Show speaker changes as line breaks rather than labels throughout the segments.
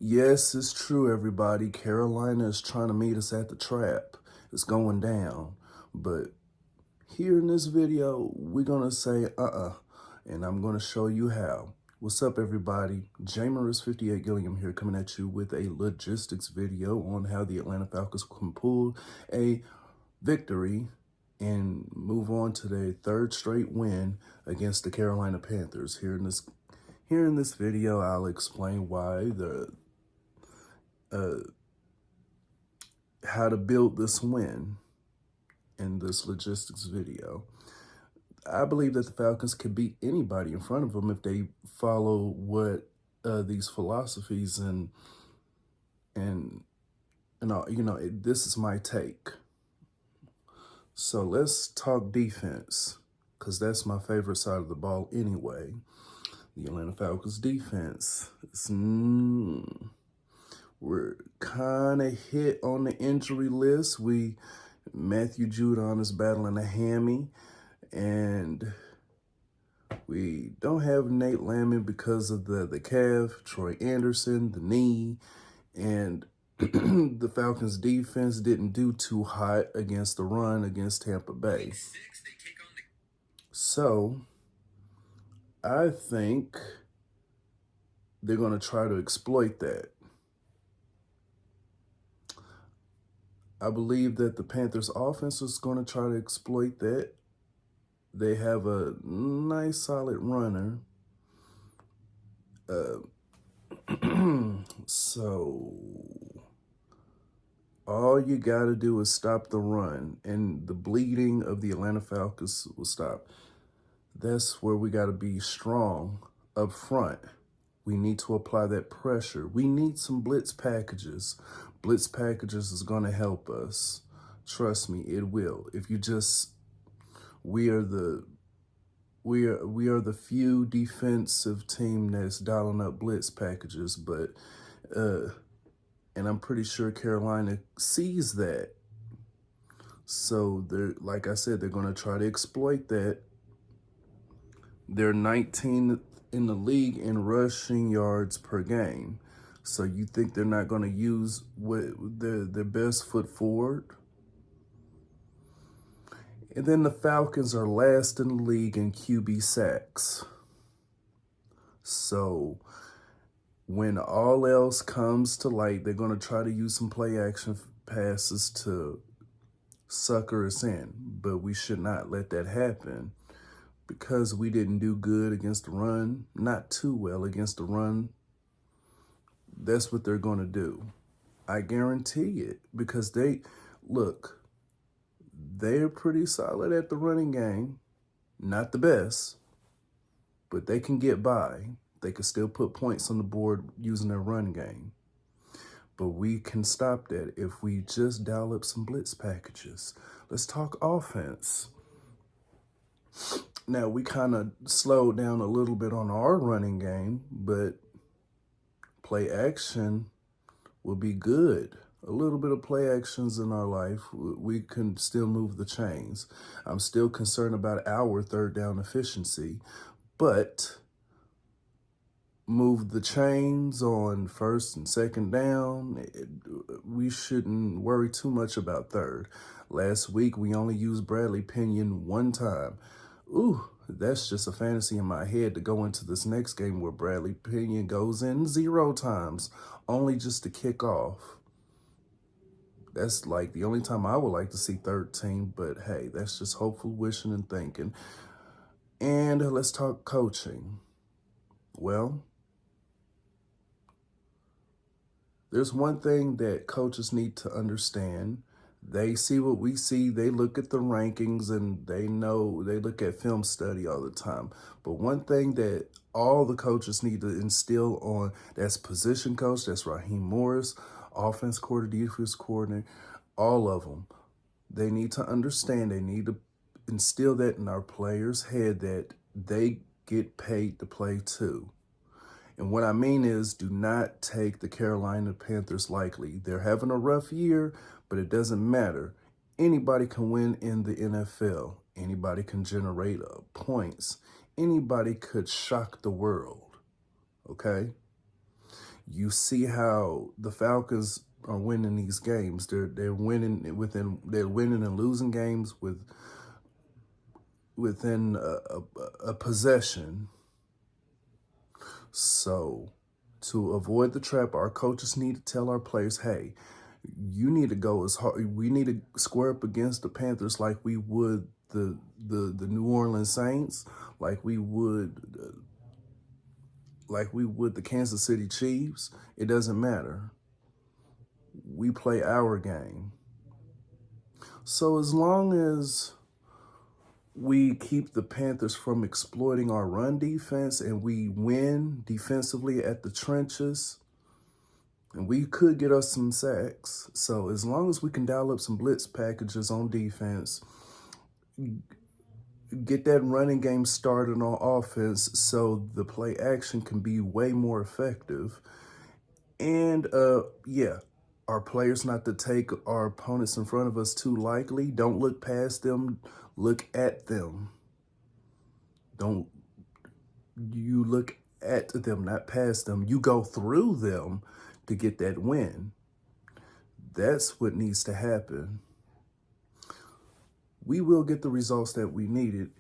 Yes, it's true, everybody. Carolina is trying to meet us at the trap. It's going down. But here in this video, we're going to say, and I'm going to show you how. What's up, everybody? Jamerus58 Gilliam here, coming at you with a logistics video on how the Atlanta Falcons can pull a victory and move on to their third straight win against the Carolina Panthers. Here in this video, I'll explain why how to build this win in this logistics video. I believe that the Falcons can beat anybody in front of them if they follow what these philosophies and all, this is my take. So let's talk defense, because that's my favorite side of the ball anyway. The Atlanta Falcons defense. We're kind of hit on the injury list. Matthew Judon is battling a hammy, and we don't have Nate Landman because of the calf, Troy Anderson, the knee, and the Falcons defense didn't do too hot against the run against Tampa Bay. So I think they're going to try to exploit that. I believe that the Panthers offense is going to try to exploit that. They have a nice solid runner. So all you got to do is stop the run, and the bleeding of the Atlanta Falcons will stop. That's where we got to be strong up front. We need to apply that pressure. We need some blitz packages. Blitz packages is going to help us. Trust me, it will. If you just, we are the few defensive team that's dialing up blitz packages, but and I'm pretty sure Carolina sees that. So they're, like I said, they're going to try to exploit that. They're 19th in the league in rushing yards per game. So you think they're not going to use their best foot forward? And then the Falcons are last in the league in QB sacks. So when all else comes to light, they're going to try to use some play action passes to sucker us in. But we should not let that happen, because we didn't do good against the run, not too well against the run. That's what they're going to do. I guarantee it, because they're pretty solid at the running game. Not the best, but they can get by. They can still put points on the board using their run game. But we can stop that if we just dial up some blitz packages. Let's talk offense. Now, we kind of slowed down a little bit on our running game, but play action will be good. A little bit of play actions in our life, we can still move the chains. I'm still concerned about our third down efficiency, but move the chains on first and second down. We shouldn't worry too much about third. Last week, we only used Bradley Pinion one time. Ooh, that's just a fantasy in my head to go into this next game where Bradley Pinion goes in 0 times, only just to kick off. That's like the only time I would like to see 13, but hey, that's just hopeful wishing and thinking. And let's talk coaching. Well, there's one thing that coaches need to understand. They see what we see. They look at the rankings, and they look at film study all the time. But one thing that all the coaches need to instill on, that's position coach, that's Raheem Morris, offense coordinator, defense coordinator, all of them. They need to understand, they need to instill that in our players' head, that they get paid to play too. And what I mean is, do not take the Carolina Panthers lightly. They're having a rough year, but it doesn't matter. Anybody can win in the NFL. Anybody can generate points. Anybody could shock the world, okay? You see how the Falcons are winning these games. They're winning and losing games within a possession. So to avoid the trap, our coaches need to tell our players, hey, you need to go as hard. We need to square up against the Panthers like we would the New Orleans Saints, like we would the Kansas City Chiefs. It doesn't matter. We play our game. So as long as we keep the Panthers from exploiting our run defense and we win defensively at the trenches, and we could get us some sacks. So as long as we can dial up some blitz packages on defense, get that running game started on offense so the play action can be way more effective. And yeah, our players not to take our opponents in front of us too lightly. Don't look past them, look at them. Don't you look at them, not past them. You go through them to get that win. That's what needs to happen. We will get the results that we needed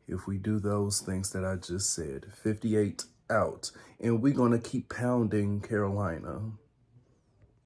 if we do those things that I just said. 58 out. And we're going to keep pounding Carolina.